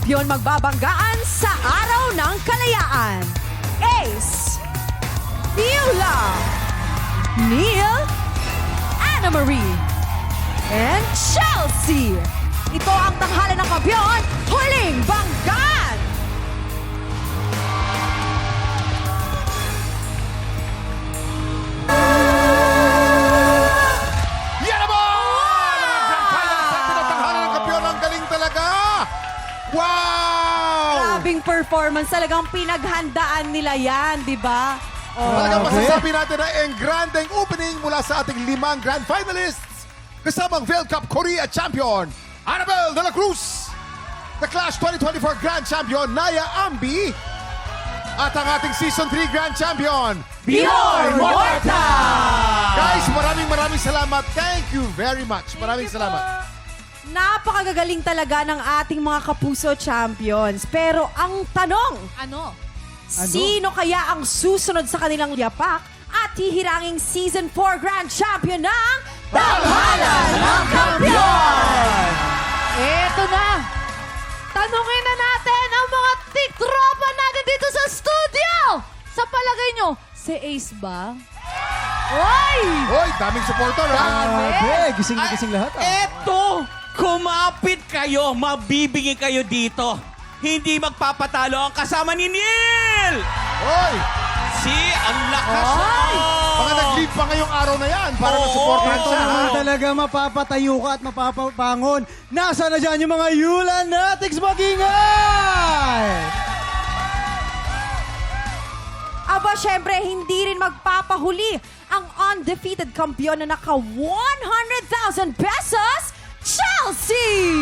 kampyon magbabanggaan sa Araw ng Kalayaan. Ace, Beulah, Neil, Anna Marie, and Chelsea. Ito ang tanghalan ng kampyon, huling banggaan! Yan naman! Ang grand final set ng tanghalan ng kampiyon. Ang galing talaga! Wow! Grabing performance, talagang pinaghandaan nila yan, di ba? Talagang masasabi natin na ang grandeng opening mula sa ating 5 grand finalists. Kasamang Vail Cup Korea Champion, Annabelle de la Cruz. The Clash 2024 Grand Champion, Naya Ambi. At ang ating Season 3 Grand Champion, Bjorn Morta! Guys, maraming salamat. Thank you very much. Maraming salamat. Napakagagaling talaga ng ating mga kapuso champions. Pero ang tanong, Ano? sino kaya ang susunod sa kanilang yapak at hihiranging Season 4 Grand Champion ng Tanghalan ng Kampiyon? Eto na! Tanungin na natin ang mga tiktropa natin dito sa studio! Sa palagay nyo, si Ace ba? Oy! Hoy, daming supporter ha. Grabe, gising-gising lahat. Eto! Kumapit kayo, mabibigyan kayo dito. Hindi magpapatalo ang kasama ni Neil! Hoy, Ang lakas! baka nag-leave pa ngayong araw na yan para masuportahan Ito siya. naman ha? talaga mapapatayo ka at mapapapangon. Nasaan na dyan yung mga Yulanatics magingay? Aba, syempre, hindi rin magpapahuli ang undefeated kampiyon na naka 100,000 pesos, Chelsea!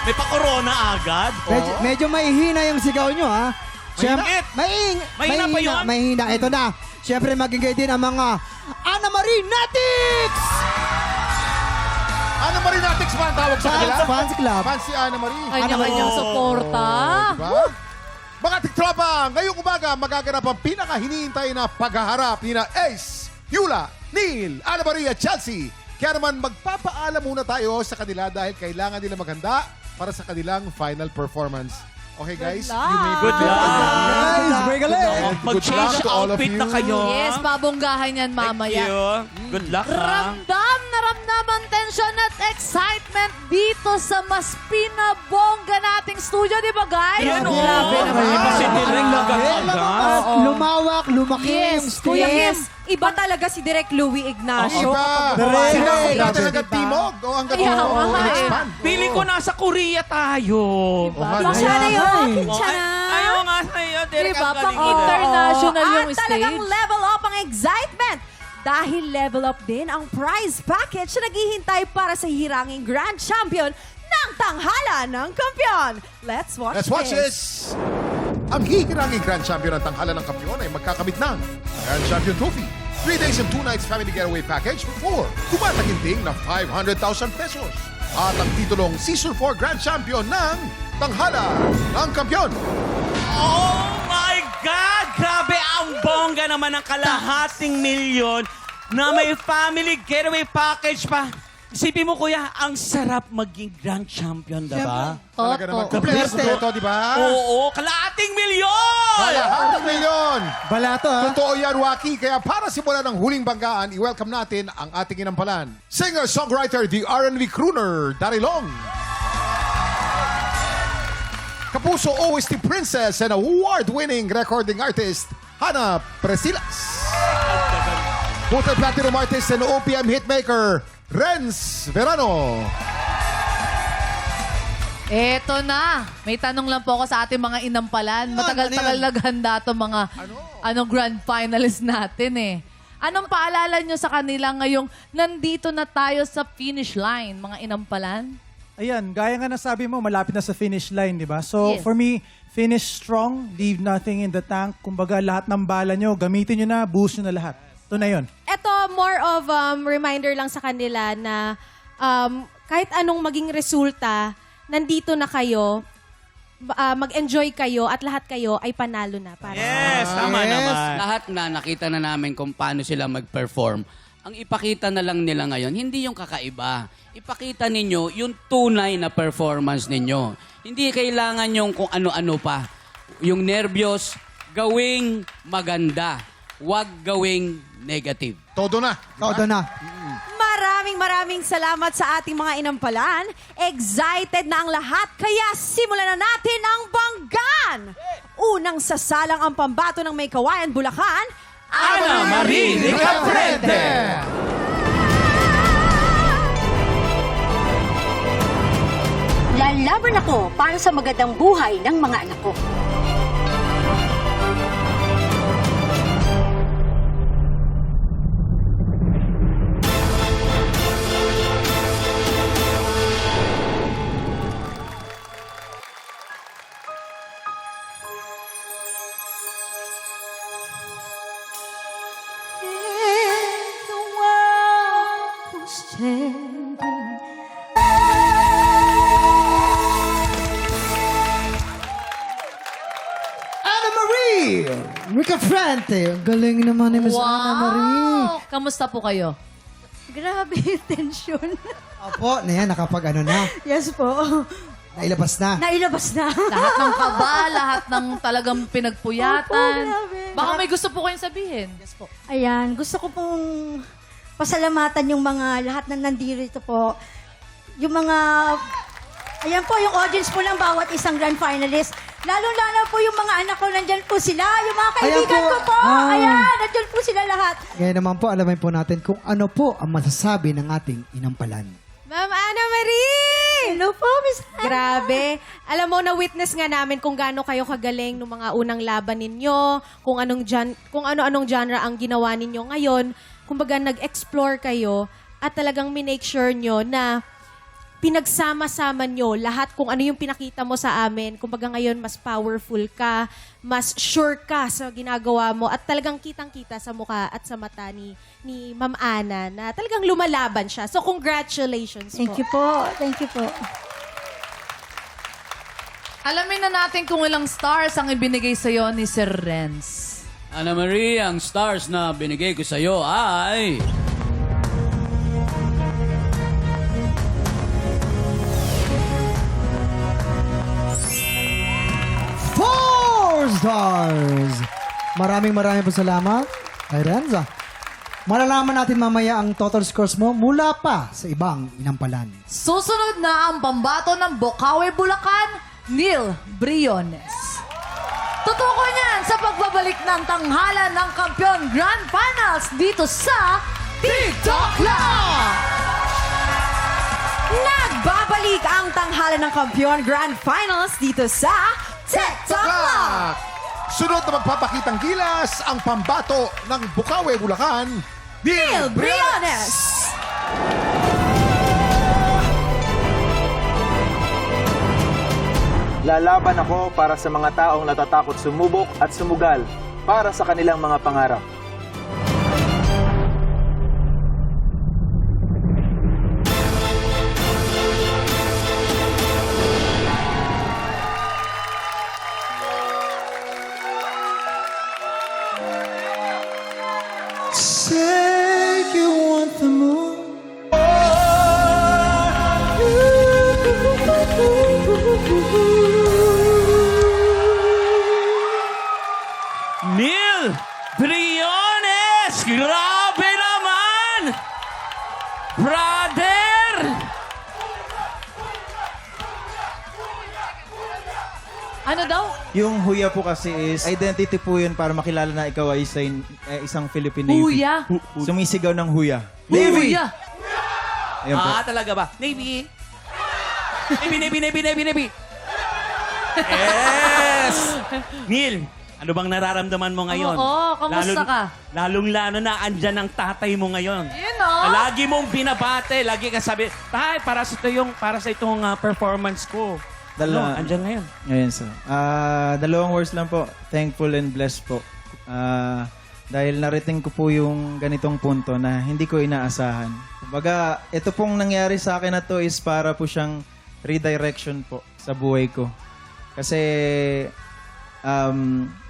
May pa-corona agad. Medyo mahihina yung sigaw nyo, ha? Mahina? Mahina pa yun? Mahina. Ito na. Siyempre, magingay din ang mga Anna Marie Natics! Anna Marie Natix ba ang tawag sa kanila? Fans Club. Fans si Anna Marie. Kanya-kanyang suporta. Diba? Mga tiktropa, ngayong umaga magaganap ang pinaka-hinihintay na paghaharap ni na Ace, Beulah, Neil, Anna Marie at Chelsea. Kaya naman magpapaalam muna tayo sa kanila dahil kailangan nila maghanda para sa kanilang final performance. Okay guys? Good luck. Guys, break a leg. Good luck Mag-change to all of outfit you. na kayo. Yes, babonggahan yan Thank mamaya. you. Good luck, ha? Ramdam na ramdam ang tensyon at excitement dito sa mas pinabongga nating studio, di ba guys? Yan, oh. Grabe naman. Kasi direct agad. At lumawak, lumaki yung Yes, stage. Kuya Kim. Yes, iba talaga si Direk Louie Ignacio. Iba. Direct. Sinakot Grabe. natin hanggang timog o hanggang Kaya timog. nga eh. In-expand. Feeling ko nasa Korea tayo. Yung siya na yun, siya na. Ayaw nga sa'yo. Direct Diba? ang galing Pang nila. international yung At talagang stage. level up ang excitement. Dahil level up din ang prize package na naghihintay para sa hiranging Grand Champion ng Tanghalan ng Kampiyon. Let's watch this. Ang hihiranging Grand Champion ng Tanghalan ng Kampiyon ay magkakamit ng Grand Champion Trophy, 3 days and 2 nights family getaway package for kumataginting na 500,000 pesos. At ang titulong Season 4 Grand Champion ng Tanghalan ng Kampiyon. Oh my God! Grabe ang bongga naman ng kalahating milyon na may family getaway package pa. Isipin mo, kuya, ang sarap maging grand champion, diba? Talaga naman. Kompleto, di ba? Oo, kalahating milyon! Kalahating milyon! Balato, ha? Totoo yan, Waki. Kaya para simulan ng huling banggaan, i-welcome natin ang ating inampalan. Singer-songwriter, the R&B crooner, Darilong. Kapuso OST Princess and award-winning recording artist, Hannah Presilas. Total Platinum Artist and OPM hitmaker, Renz Verano. Eto na. May tanong lang po ako sa ating mga inampalan. Matagal-tagal naghanda itong mga grand finalists natin eh. Anong paalala nyo sa kanila ngayong nandito na tayo sa finish line, mga inampalan? Ayan, gaya nga nasabi mo, malapit na sa finish line, di ba? So, Yes. for me, finish strong, leave nothing in the tank. Kumbaga, lahat ng bala nyo, gamitin nyo na, boost nyo na lahat. Ito na yun. Ito, more of reminder lang sa kanila na kahit anong maging resulta, nandito na kayo, mag-enjoy kayo at lahat kayo ay panalo na. Para Yes, tama naman. Lahat na nakita na namin kung paano sila mag-perform. ang ipakita na lang nila ngayon, hindi yung kakaiba. Ipakita ninyo yung tunay na performance ninyo. Hindi kailangan yung kung ano-ano pa. Yung nervyos, gawing maganda. Huwag gawing negative. Todo na. Todo na. Maraming salamat sa ating mga inampalan. Excited na ang lahat, kaya simulan na natin ang banggan! Unang sasalang ang pambato ng May Kawayan, Bulacan, Ana Marie Nicafrente! Lalaban ako para sa magandang buhay ng mga anak ko. Ana Marie! Ricafrente! Ang galing naman ni Miss Ana Marie. Kamusta po kayo? Grabe yung tension. Opo, na yan, nakapag ano na. Yes po. Nailabas na. Nailabas na. Lahat ng kaba, lahat ng talagang pinagpuyatan. Opo, grabe. Baka may gusto po kayong sabihin. Yes po. Ayan, gusto ko pong pasalamatan yung mga lahat na nandito po. Yung mga, ayan po, yung audience po ng bawat isang grand finalist. Lalo-lalo po yung mga anak ko, nandyan po sila. Yung mga kaibigan Ayan po. ko po. Ah. Ayan, nandyan po sila lahat. Ngayon naman po, alamin po natin kung ano po ang masasabi ng ating inampalan. Ma'am Ana Marie! Hello po, Miss Ana. Grabe. Alam mo, na-witness nga namin kung gaano kayo kagaling nung mga unang laban ninyo, kung ano-anong genre ang ginawa ninyo ngayon. Kumbaga, nag-explore kayo at talagang minake sure nyo na pinagsama-sama nyo lahat kung ano yung pinakita mo sa amin. Kumbaga ngayon, mas powerful ka, mas sure ka sa ginagawa mo at talagang kitang-kita sa mukha at sa mata ni Ma'am Ana na talagang lumalaban siya. So, congratulations Thank po. you po. Thank you po. Alamin na natin kung ilang stars ang ibinigay sa'yo ni Sir Renz. Ana Marie, ang stars na binigay ko sa'yo ay... 4 stars! Maraming po salamat kay Renza. Malalaman natin mamaya ang total scores mo mula pa sa ibang inampalan. Susunod na ang pambato ng Bocaue, Bulacan, Neil Briones. Tutuko niyan sa pagbabalik ng tanghalan ng Kampiyon Grand Finals dito sa TikTok Live! Nagbabalik ang tanghalan ng Kampiyon Grand Finals dito sa TikTok Live! Sunod na magpapakitang gilas ang pambato ng Bocaue, Bulacan, Neil Briones! Lalaban ako para sa mga taong natatakot sumubok at sumugal para sa kanilang mga pangarap. Say you want the moon. Neil Briones! Grabe naman! Brother! Ano daw? Yung huya po kasi is identity po yun para makilala na ikaw ay isang Philippine Navy. Huya? Sumisigaw ng huya. Huya! Ayun po. Talaga ba? Navy! Navy! Yes! Neil, ano bang nararamdaman mo ngayon? Oo, kamusta ka? Lalong-lalo na andyan ang tatay mo ngayon. Yun o. Lagi mong binabate, lagi ka sabi, tay, para sa itong performance ko. Andyan ngayon. Ngayon, sir. 2 words lang po. Thankful and blessed po. Dahil narating ko po yung ganitong punto na hindi ko inaasahan. Kumbaga, ito pong nangyari sa akin na to is para po siyang redirection po sa buhay ko. Kasi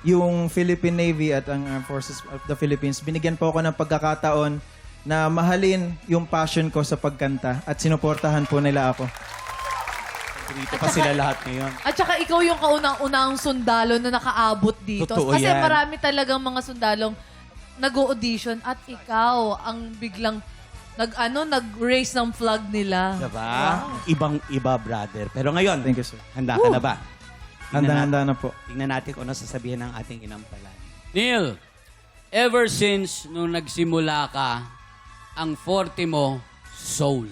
yung Philippine Navy at ang Armed Forces of the Philippines, binigyan po ako ng pagkakataon na mahalin yung passion ko sa pagkanta at sinuportahan po nila ako. Dito pa sila lahat ngayon. At saka ikaw yung kaunang-unang sundalo na nakaabot dito. Totoo Kasi yan. marami talagang mga sundalong nag-audition at ikaw ang biglang nag-raise ng flag nila. Diba? Ibang-iba, brother. Pero ngayon, Thank you, sir. handa ka na ba? Handa-handa na po. Tingnan natin kung ano sasabihin ng ating inampalan. Neil, ever since nung nagsimula ka, ang forte mo, soul.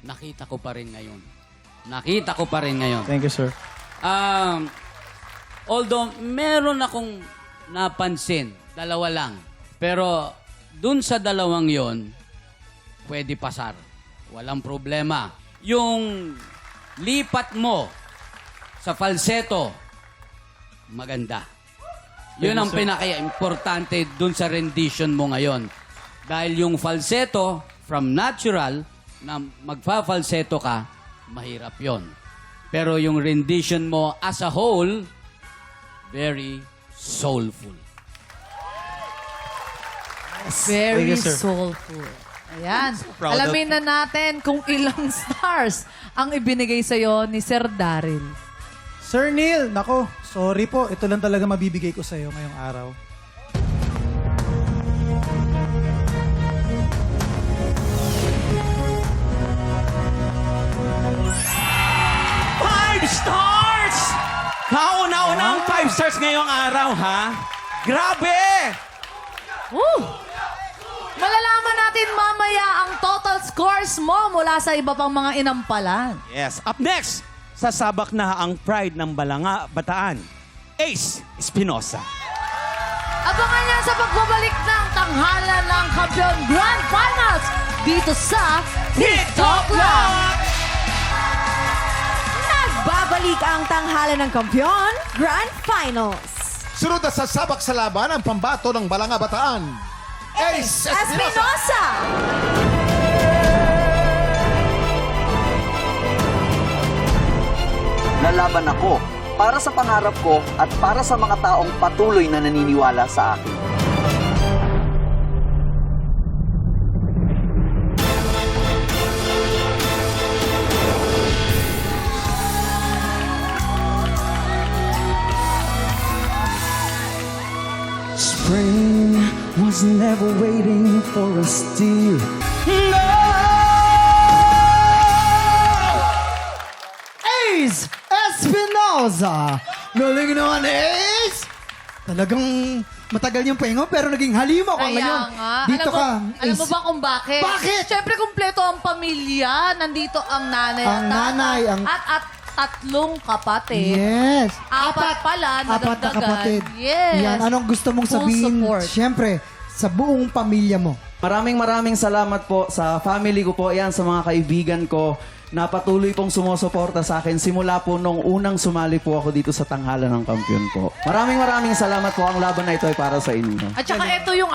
Nakita ko pa rin ngayon. Thank you, sir. Although meron akong napansin, dalawa lang. Pero dun sa dalawang yon, pwede pasar. Walang problema. Yung lipat mo sa falsetto, maganda. Yun ang pinaka-importante dun sa rendition mo ngayon. Dahil yung falsetto, from natural, na magfa-falsetto ka, mahirap yon. Pero yung rendition mo as a whole, very soulful. Very Thank you, sir. soulful. Ayan. proud Alamin na natin kung ilang stars ang ibinigay sa'yo ni Sir Daryl. Sir Neil, nako, sorry po. Ito lang talaga mabibigay ko sa'yo ngayong araw. Five stars! Kauna-una ang 5 stars ngayong araw, ha? Grabe! Woo! Malalaman natin mamaya ang total scores mo mula sa iba pang mga inampalan. Yes. Up next, sasabak na ang pride ng Balanga Bataan, Ace Espinosa. Abangan niya sa pagbabalik ng tanghalan ng Kampiyon Grand Finals dito sa TikTok Live! Nagbabalik ang tanghalan ng Kampiyon Grand Finals. Sunod na sasabak sa laban ang pambato ng Balanga Bataan, Ace Espinosa. Espinosa! Lalaban ako para sa pangarap ko at para sa mga taong patuloy na naniniwala sa akin. Spring was never waiting for us, dear. Ace Espinosa! Galing naman, Ace! Talagang matagal yung pahinga pero naging halima ka Kaya ngayon. nga. Dito alam ka, Alam mo Ace. ba kung bakit? Bakit? Siyempre, kumpleto ang pamilya. Nandito ang nanay Ang at tatay. nanay, ang- At tatlong kapatid. Yes. Apat pala, Apat na nadagdagan. kapatid. Yes. Yan, anong gusto mong Full sabihin? support. Siyempre, sa buong pamilya mo. Maraming salamat po sa family ko po, yan sa mga kaibigan ko na patuloy pong sumusuporta sa akin simula po nung unang sumali po ako dito sa Tanghalan ng Kampiyon po. Maraming salamat po. Ang laban na ito ay para sa inyo. At saka ito yung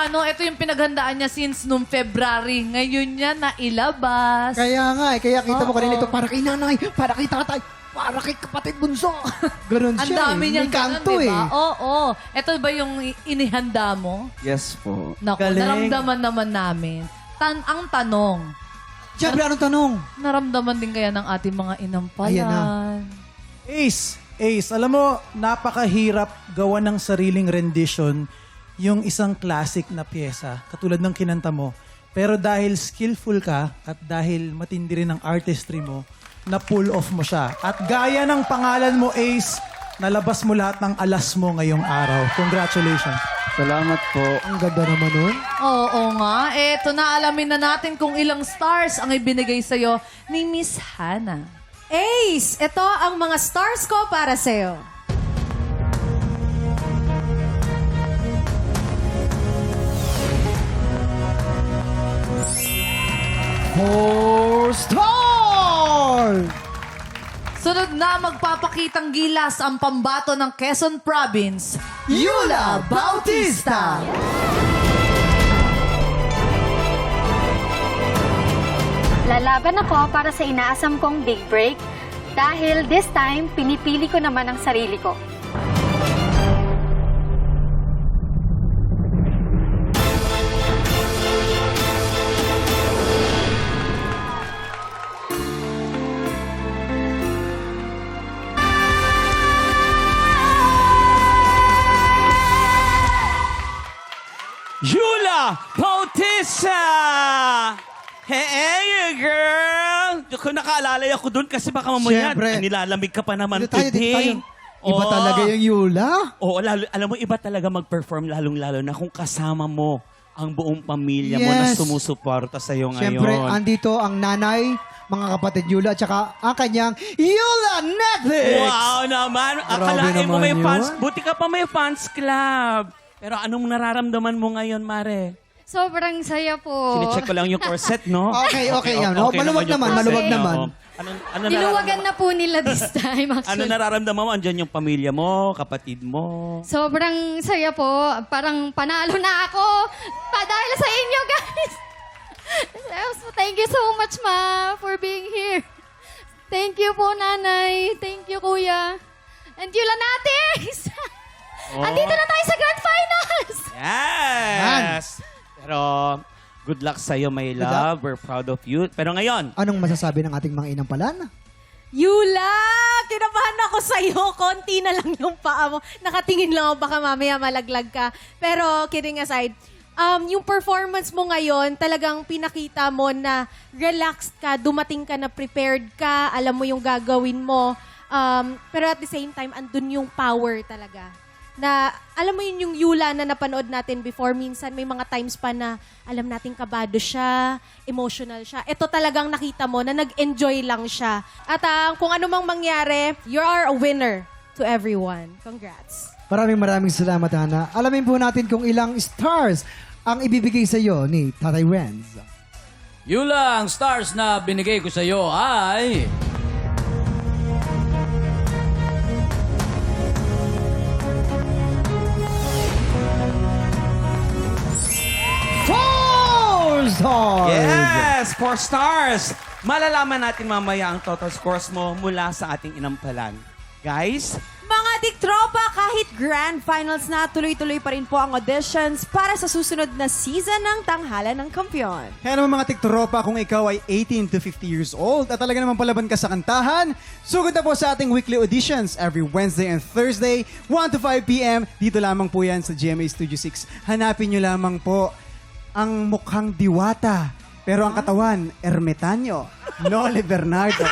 pinaghandaan niya since nung February. Ngayon niya nailabas. Kaya nga, kaya kita mo Oo. kanina ito para kay nanay, para kay tatay, para kay kapatid bunso. Ganun Ang siya. dami eh. niyang May kanto ganun, di eh. ba? Oo. Ito ba yung inihanda mo? Yes po. Naku, Galing. naramdaman naman namin. Ang tanong, Siyempre, anong tanong? naramdaman din kaya ng ating mga inampalan? Ayan na. Ace, alam mo, napakahirap gawa ng sariling rendition yung isang classic na pyesa, katulad ng kinanta mo. Pero dahil skillful ka at dahil matindi rin ang artistry mo, na-pull off mo siya. At gaya ng pangalan mo, Ace, nalabas mo lahat ng alas mo ngayong araw. Congratulations. Salamat po. Ang ganda naman nun. Oo nga. Eto na, alamin na natin kung ilang stars ang ibinigay sa'yo ni Miss Hannah. Ace, ito ang mga stars ko para sa'yo. Four stars! Sunod na magpapakitang gilas ang pambato ng Quezon Province, Yula Bautista! Lalaban ako para sa inaasam kong big break dahil this time, pinipili ko naman ang sarili ko. Yula Bautista! Hey, girl! Kung nakaalalay ako dun kasi baka mamaya Siyempre. nilalamig ka pa naman Dito tayo, dito today. tayo. Iba talaga yung Yula. Oo, alam mo, iba talaga mag-perform lalong-lalo na kung kasama mo ang buong pamilya mo na Yes. sumusuporta sa iyo ngayon. Siyempre, andito ang nanay, mga kapatid Yula, at saka ang kanyang Yula Netflix! Wow naman! Grabe Akalain mo naman may yun. fans. Buti ka pa may fans club. Pero anong nararamdaman mo ngayon, Mare? Sobrang saya po. Sine-check ko lang yung corset, no? Okay, yan, no? Maluwag yung naman, corset, maluwag no? naman. Ano Niluwagan na po nila this time, Ano actually. nararamdaman mo? Andyan yung pamilya mo, kapatid mo. Sobrang saya po. Parang panalo na ako. Dahil sa inyo, guys. So, thank you so much, Ma, for being here. Thank you po, Nanay. Thank you, Kuya. And Yula Natis! Andito na tayo sa Grand Finals! Yes! Pero, good luck sa'yo, my love. We're proud of you. Pero ngayon, Anong masasabi ng ating mga inampalan? Yula! Kinabahan ako sa'yo. Konti na lang yung paa mo. Nakatingin lang ako, baka mamaya malaglag ka. Pero kidding aside, yung performance mo ngayon, talagang pinakita mo na relaxed ka, dumating ka na prepared ka, alam mo yung gagawin mo. Pero at the same time, andun yung power talaga. Na alam mo yun yung Yula na napanood natin before, minsan may mga times pa na alam natin kabado siya, emotional siya. Ito talagang nakita mo na nag-enjoy lang siya. At kung ano mang mangyari, you are a winner to everyone. Congrats. Maraming salamat, Hana. Alamin po natin kung ilang stars ang ibibigay sa iyo ni Tatay Renz. Yula, ang stars na binigay ko sa iyo ay... Four stars! yes! 4 stars! Malalaman natin mamaya ang total scores mo mula sa ating inampalan. Guys, Mga tiktropa, kahit grand finals na, tuloy-tuloy pa rin po ang auditions para sa susunod na season ng Tanghalan ng Kampiyon. Kaya naman mga tiktropa, kung ikaw ay 18 to 50 years old at talaga naman palaban ka sa kantahan, sugod na po sa ating weekly auditions every Wednesday and Thursday, 1 to 5 p.m. Dito lamang po yan sa GMA Studio 6. Hanapin nyo lamang po ang mukhang diwata, pero ang katawan, ermitanyo. Noli Bernardo.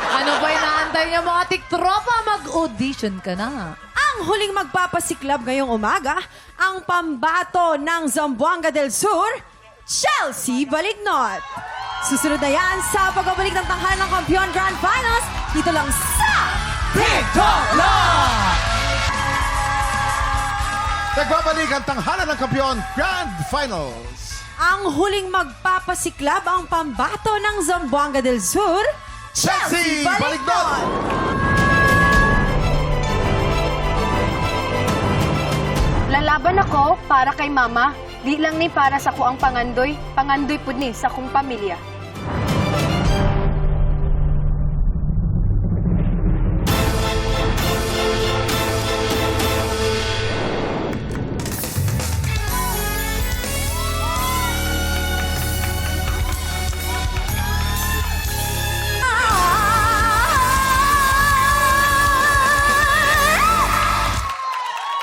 Ano ba inaantay niya mga tiktropa? Mag-audition ka na. Ang huling magpapasiklab ngayong umaga, ang pambato ng Zamboanga del Sur, Chelsea Balignot. Susunod na yan sa pagbabalik ng Tanghalan ng Kampiyon Grand Finals, dito lang sa TikTok Live! Nagbabalik ang Tanghalan ng Kampiyon Grand Finals. ang huling magpapasiklab ang pambato ng Zamboanga del Sur, Chelsea Balignot! Lalaban ako para kay mama. Di lang ni para sa kuang pangandoy. Pangandoy pud ni sa kong pamilya.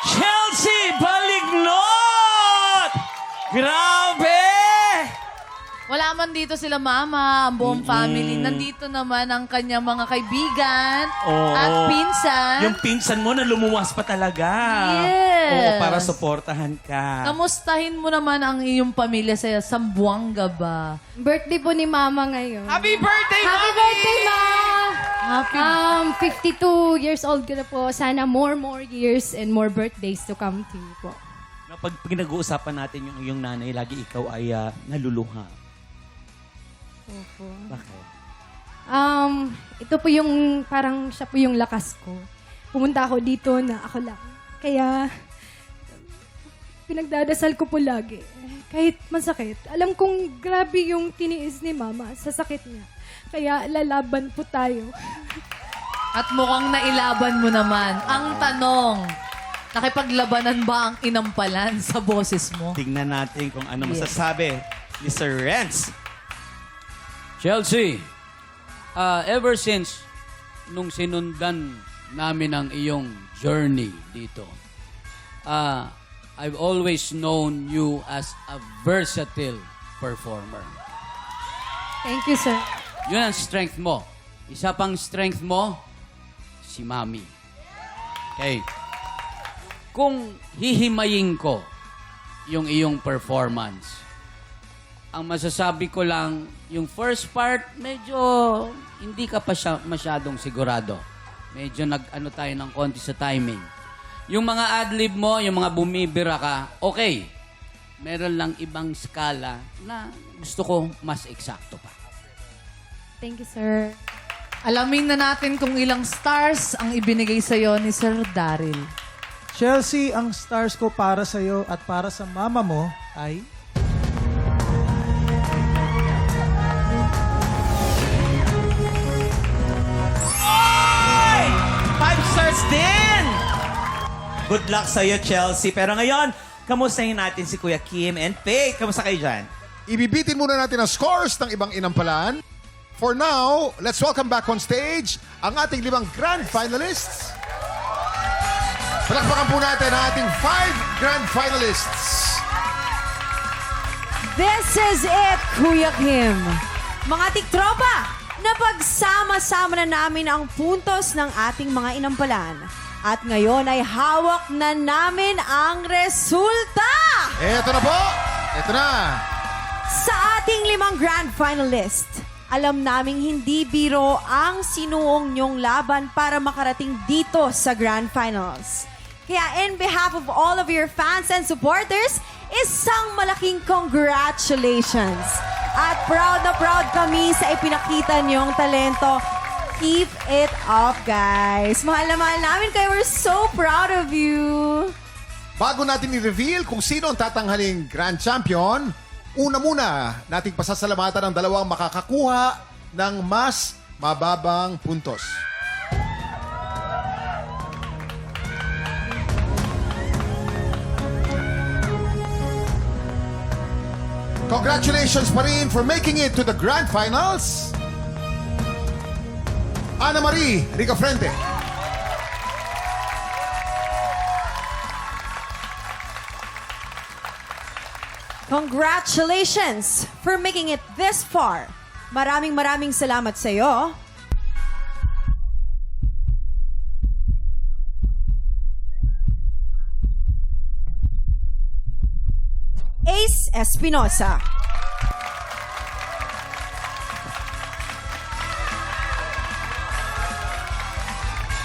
Chelsea Balignot! Grabe! Wala man dito sila mama, ang buong family. Nandito naman ang kanyang mga kaibigan at pinsan. Yung pinsan mo na lumuwas pa talaga. Yes. Oo, para suportahan ka. Kamustahin mo naman ang iyong pamilya sa Zamboanga ba? Birthday po ni Mama ngayon. Happy birthday, Happy Mami! birthday, Ma! Happy 52 years old ka na po. Sana more years and more birthdays to come to you po. Pag pinag-uusapan natin yung iyong nanay, lagi ikaw ay naluluha. Opo. Bakit? Ito po yung, parang siya po yung lakas ko. Pumunta ako dito na ako lang. Kaya, pinagdadasal ko po lagi. Kahit masakit. Alam kong grabe yung tiniis ni Mama sa sakit niya. Kaya lalaban po tayo. At mukhang nailaban mo naman. Ang tanong, nakipaglabanan ba ang inampalan sa boses mo? Tingnan natin kung ano masasabi ni Sir Renz. Chelsea, ever since nung sinundan namin ang iyong journey dito, I've always known you as a versatile performer. Thank you, sir. Yun ang strength mo. Isa pang strength mo, si Mami. Okay. Kung hihimayin ko yung iyong performance, ang masasabi ko lang, yung first part, medyo hindi ka pa masyadong sigurado. Medyo nag-ano tayo ng konti sa timing. Yung mga adlib mo, yung mga bumibira ka, okay. Meron lang ibang skala na gusto ko mas eksakto pa. Thank you, sir. Alamin na natin kung ilang stars ang ibinigay sa'yo ni Sir Daryl. Chelsea, ang stars ko para sa'yo at para sa mama mo ay... Oy! 5 stars din! Good luck sa'yo, Chelsea. Pero ngayon, kamustahin natin si Kuya Kim and Faith. Kamusta kayo dyan? Ibibitin muna natin ang scores ng ibang inampalaan. For now, let's welcome back on stage ang ating 5 grand finalists. Palakpakan po natin ang ating 5 grand finalists. This is it, Kuya Kim. Mga tiktropa, napagsama-sama na namin ang puntos ng ating mga inampalan. At ngayon ay hawak na namin ang resulta! Eto na po! Eto na! Sa ating 5 grand finalist, alam naming hindi biro ang sinuong nyong laban para makarating dito sa grand finals. Kaya in behalf of all of your fans and supporters, isang malaking congratulations! At proud na proud kami sa ipinakita nyong talento. Keep it up, guys. Mahal na mahal namin kayo. We're so proud of you. Bago natin i-reveal kung sino ang tatanghaling grand champion, una muna nating pasasalamatan ang 2 makakakuha ng mas mababang puntos. Congratulations pa rin for making it to the grand finals, Ana Marie Ricafrente. Congratulations for making it this far. Maraming salamat sa iyo. Ace Espinosa.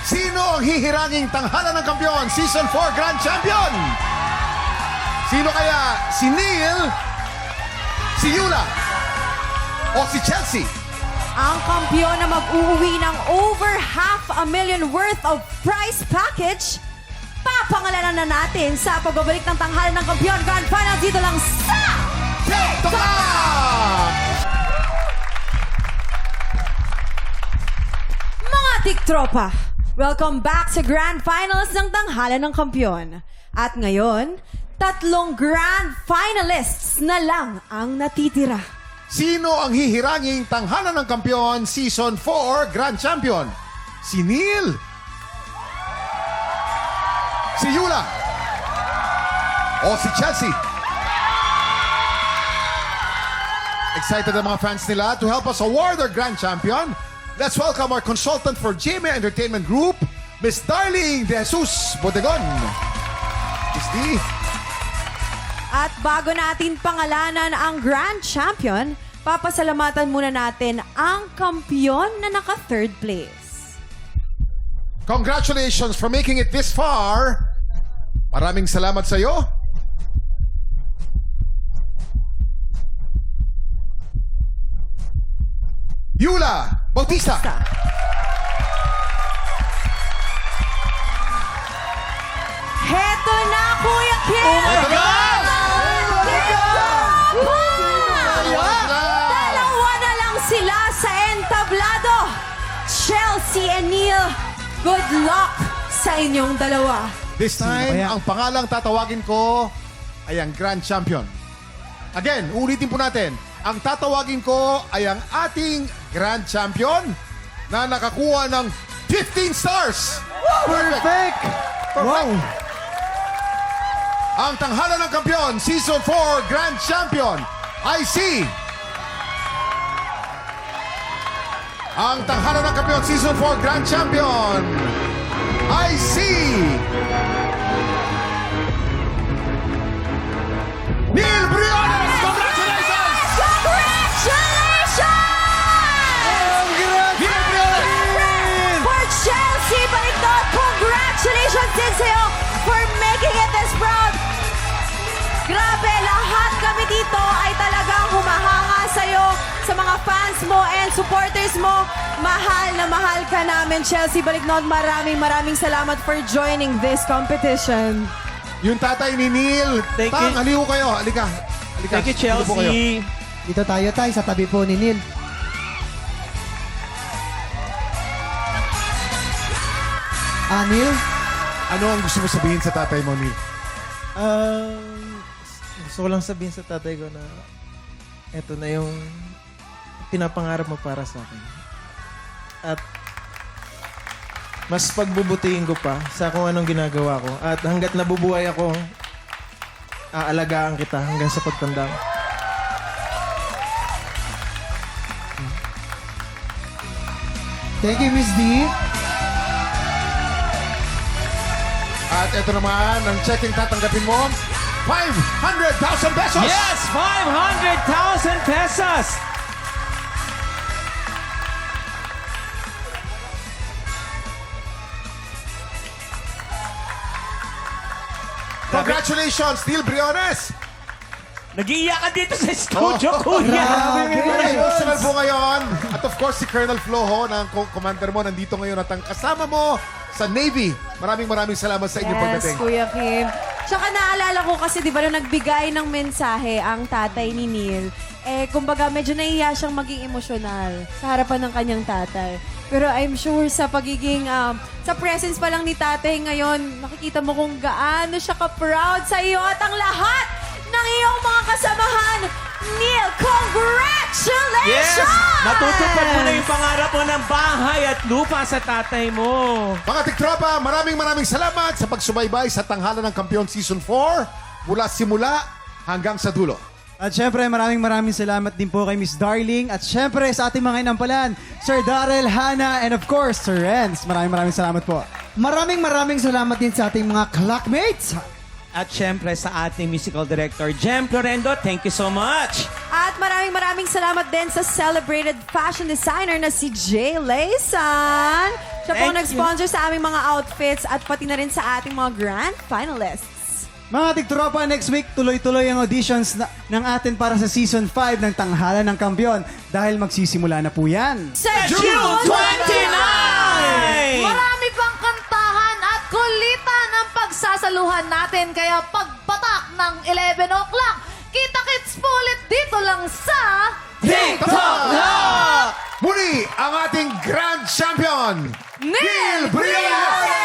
Sino ang hihiranging tanghalan ng kampiyon? Season 4 Grand Champion! Sino kaya? Si Neil? Si Yula? O si Chelsea? Ang kampiyon na mag-uuwi ng over $500,000 worth of prize package, papangalanan na natin sa pagbabalik ng tanghalan ng kampiyon Grand Final dito lang sa TikTok! Mga tiktropa, welcome back sa Grand Finals ng tanghalan ng kampiyon. At ngayon, 3 Grand Finalists na lang ang natitira. Sino ang hihiranging tanghalan ng kampiyon Season 4 Grand Champion? Si Neil? Si Yula? O si Chelsea? Excited ang mga fans nila to help us award our Grand Champion. Let's welcome our consultant for GMA Entertainment Group, Miss Darling De Jesus Bodegon. Miss D. At bago natin pangalanan ang Grand Champion, papasalamatan muna natin ang kampiyon na naka-3rd place. Congratulations for making it this far. Maraming salamat sa iyo. Yula Bautista. Heto na, Kuya Kim! Oh my God! Dalawa na lang sila sa entablado. Chelsea and Neil, good luck sa inyong dalawa. This time, ang pangalang tatawagin ko ay ang Grand Champion. Again, ulitin po natin. Ang tatawagin ko ay ang ating Grand Champion na nakakuha ng 15 stars. Perfect! Wow! ang tanghalan ng kampiyon, Season 4 Grand Champion, IC. Ang tanghalan ng kampiyon, Season 4 Grand Champion, IC. Neil Briones! Congratulations! Neil Briones! For Chelsea Baliktod, congratulations din sa'yo for making it this proud. Grabe, lahat kami dito ay talagang humahanga sa'yo, sa mga fans mo and supporters mo. Mahal na mahal ka namin, Chelsea Baliktod. Maraming salamat for joining this competition. Yung tatay ni Neil. Thank Tang, you. haliw kayo. Halika. Thank you, Halika po kayo. Chelsea. Dito tayo tayo sa tabi po ni Neil. Neil? Ano ang gusto mo sabihin sa tatay mo, Neil? Gusto ko lang sabihin sa tatay ko na eto na yung pinapangarap mo para sa akin. At mas pagbubutihin ko pa sa kung anong ginagawa ko. At hanggat nabubuhay ako, aalagaan kita hanggang sa pagtanda ko. Thank you, Miss D. At ito naman, ang checking tatanggapin mo, 500,000 pesos! Yes! 500,000 pesos! Congratulations, Neil Briones! Nag-iiyakan dito sa studio, kuya. Very emotional po ngayon. At of course, si Colonel Flojo, ng commander mo, nandito ngayon at ang kasama mo sa Navy. Maraming salamat sa inyong pagdating. Kuya Kim. Tsaka naalala ko kasi, di ba, nung nagbigay ng mensahe ang tatay ni Neil, kumbaga medyo nahiya siyang maging emosyonal sa harapan ng kanyang tatay. Pero I'm sure sa pagiging, sa presence pa lang ni tatay ngayon, nakikita mo kung gaano siya ka-proud sa iyo at ang lahat ng iyong mga kasamahan. Neil, congratulations! Yes! Natutupad mo na yung pangarap mo ng bahay at lupa sa tatay mo. Mga tiktropa, maraming salamat sa pagsubaybay sa Tanghalan ng Kampiyon Season 4 mula simula hanggang sa dulo. At syempre, maraming salamat din po kay Miss Darling. At syempre, sa ating mga inampalan, Sir Darrell, Hannah, and of course, Sir Renz. Maraming salamat po. Maraming salamat din sa ating mga clackmates. At syempre sa ating musical director, Jem Florendo, thank you so much. At maraming salamat din sa celebrated fashion designer na si Jay Laysan. Siya po Thank nag-sponsor sa aming mga outfits at pati na rin sa ating mga grand finalists. Mga tiktropa, next week, tuloy-tuloy ang auditions ng atin para sa Season 5 ng Tanghalan ng Kampiyon dahil magsisimula na po yan. Sa June 29! Marami pang kantahan at kulitan ang pagsasaluhan natin. Kaya pagpatak ng 11 o'clock, kita-kits po ulit dito lang sa TikTok Lock! Muli ang ating Grand Champion, Neil Briones!